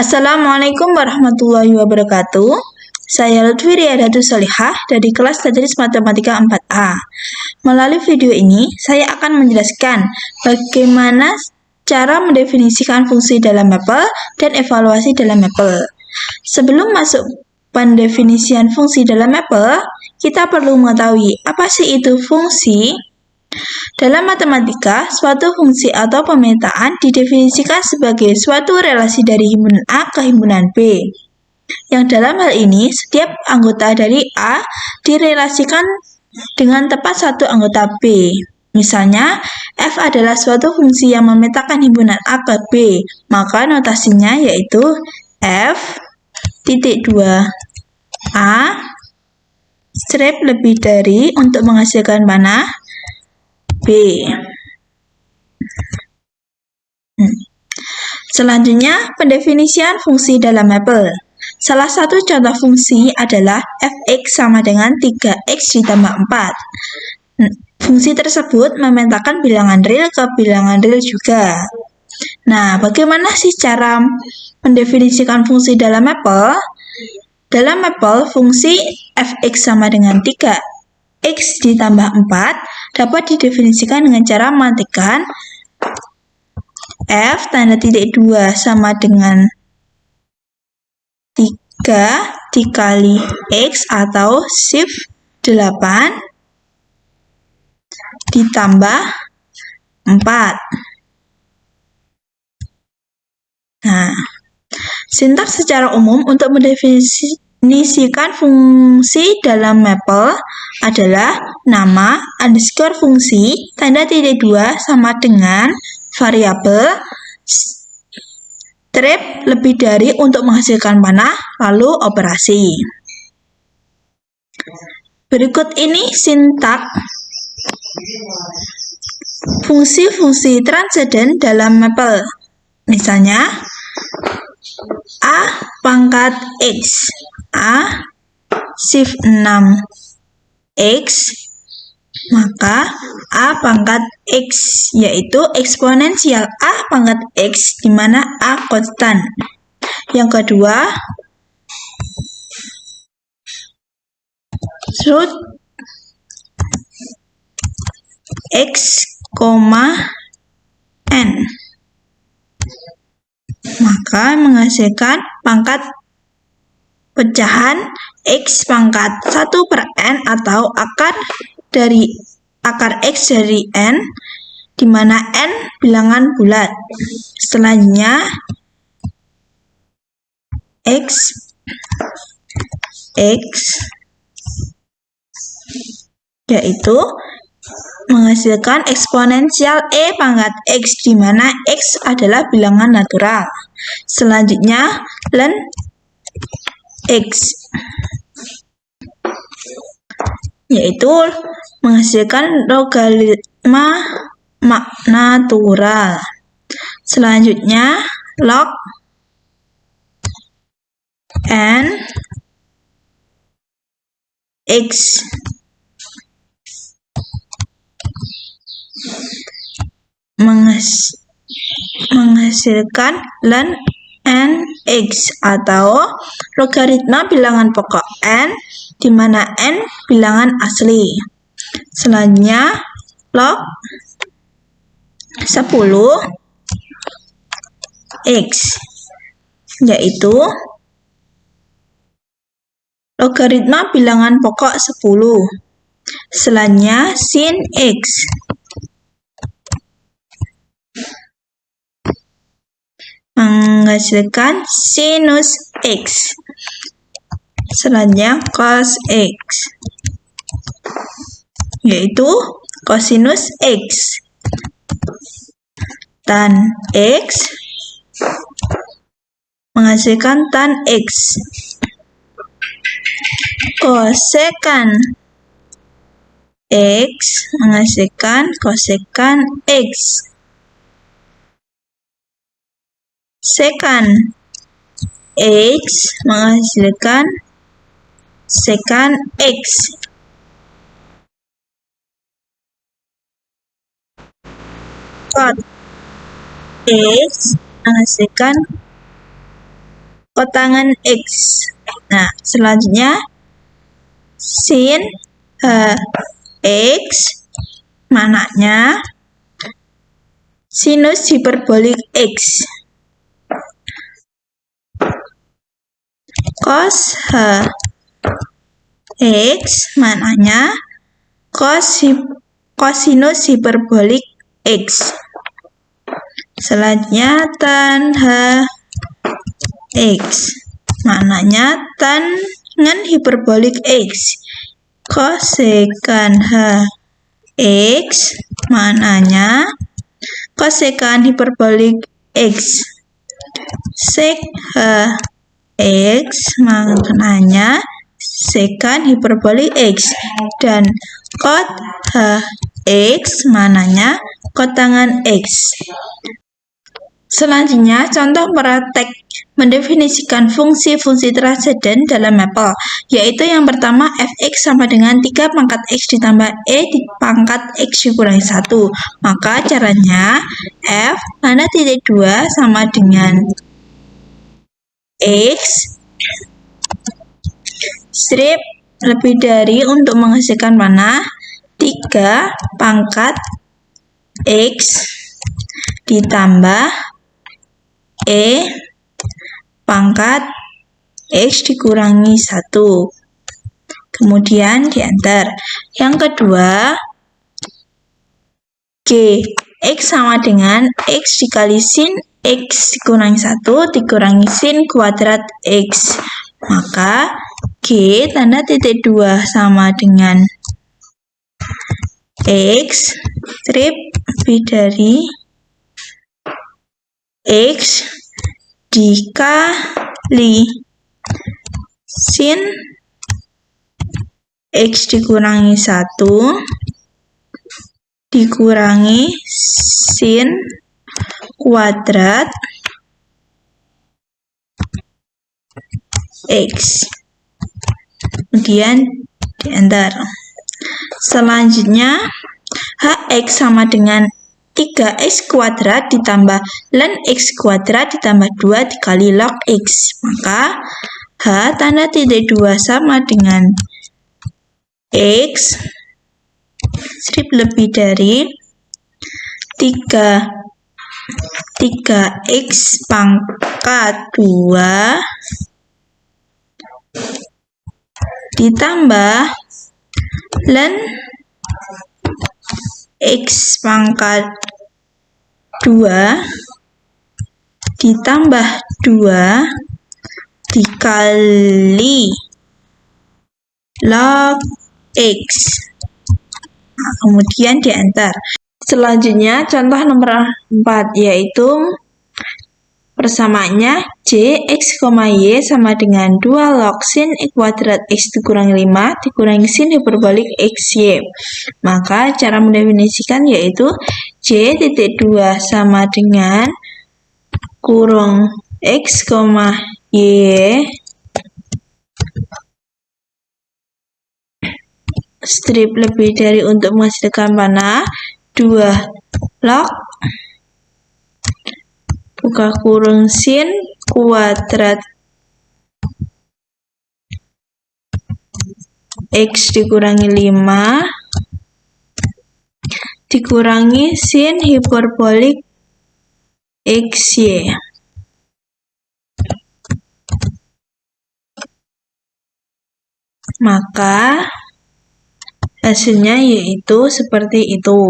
Assalamualaikum warahmatullahi wabarakatuh. Saya Lutfi Riyadatus Solihah dari kelas Tadris Matematika 4A. Melalui video ini, saya akan menjelaskan bagaimana cara mendefinisikan fungsi dalam mapel dan evaluasi dalam mapel. Sebelum masuk pendefinisian fungsi dalam mapel, kita perlu mengetahui apa sih itu fungsi. Dalam matematika, suatu fungsi atau pemetaan didefinisikan sebagai suatu relasi dari himpunan A ke himpunan B. Yang dalam hal ini, setiap anggota dari A direlasikan dengan tepat satu anggota B. Misalnya, F adalah suatu fungsi yang memetakan himpunan A ke B, maka notasinya yaitu F.2 A strip lebih dari untuk menghasilkan panah B. Selanjutnya, pendefinisian fungsi dalam mapel. Salah satu contoh fungsi adalah fx sama dengan 3x ditambah 4. Fungsi tersebut memetakan bilangan real ke bilangan real juga. Nah, bagaimana sih cara mendefinisikan fungsi dalam mapel? Dalam mapel, fungsi fx sama dengan 3x ditambah 4 dapat didefinisikan dengan cara mengetikkan f tanda titik 2 sama dengan 3 dikali x atau shift 8 ditambah 4. Nah, sintaks secara umum untuk mendefinisikan fungsi dalam mapel adalah nama underscore fungsi tanda titik 2 sama dengan variabel strip lebih dari untuk menghasilkan panah lalu operasi. Berikut ini sintaks fungsi-fungsi transenden dalam mapel. Misalnya A pangkat X, A shift 6X, maka A pangkat X yaitu eksponensial A pangkat X di mana A konstan. Yang kedua, root X, N, maka menghasilkan pangkat pecahan X pangkat 1/n atau akar X dari N, di mana N bilangan bulat. Selanjutnya, X yaitu menghasilkan eksponensial E pangkat X, di mana X adalah bilangan natural. Selanjutnya, ln X yaitu menghasilkan logaritma natural. Selanjutnya, log N X menghasilkan ln N X atau logaritma bilangan pokok N, di mana N bilangan asli. Selanjutnya, log 10 X yaitu logaritma bilangan pokok 10. Selanjutnya, sin X menghasilkan sinus X. Selanjutnya, cos X yaitu cosinus X. Tan X menghasilkan tan X. Kosekan X menghasilkan kosekan X. Sekan X menghasilkan sekan X. Cot X menghasilkan kotangan X. Nah, selanjutnya sin X mananya sinus hiperbolik X. Cos X mananya kosinus hiperbolik X. Selanjutnya tan X mananya tangen hiperbolik X. Kosekan X mananya kosekan hiperbolik X. Sek X maknanya sekan hiperbolik X, dan kot X mananya kotangan X. Selanjutnya, contoh praktek mendefinisikan fungsi-fungsi transenden dalam mapel, yaitu yang pertama fx sama dengan 3 pangkat x ditambah e di pangkat x dikurangi 1. Maka caranya f tanda titik 2 sama dengan x strip lebih dari untuk menghasilkan mana 3 pangkat x ditambah e pangkat x dikurangi 1. Kemudian diantar. Yang kedua, g x sama dengan x dikali sin x dikurangi 1 dikurangi sin kuadrat x. Maka g tanda titik 2 sama dengan x strip lebih dari x dikali sin x dikurangi 1 dikurangi sin kuadrat x. Kemudian diantar. Selanjutnya hx sama dengan 3x kuadrat ditambah ln x kuadrat ditambah 2 dikali log x. Maka h tanda titik 2 sama dengan x strip lebih dari 3x pangkat 2 ditambah ln x pangkat 2 ditambah 2 dikali log x. Nah, kemudian diantar. Selanjutnya contoh nomor 4, yaitu persamaannya j x, y sama dengan 2 log sin kuadrat x dikurangi 5 dikurangi sin hiperbolik x y. Maka cara mendefinisikan yaitu j titik 2 sama dengan kurung x, y strip lebih dari untuk menghasilkan mana 2 log buka kurung sin kuadrat x dikurangi 5 dikurangi sin hiperbolik xy. Maka hasilnya yaitu seperti itu.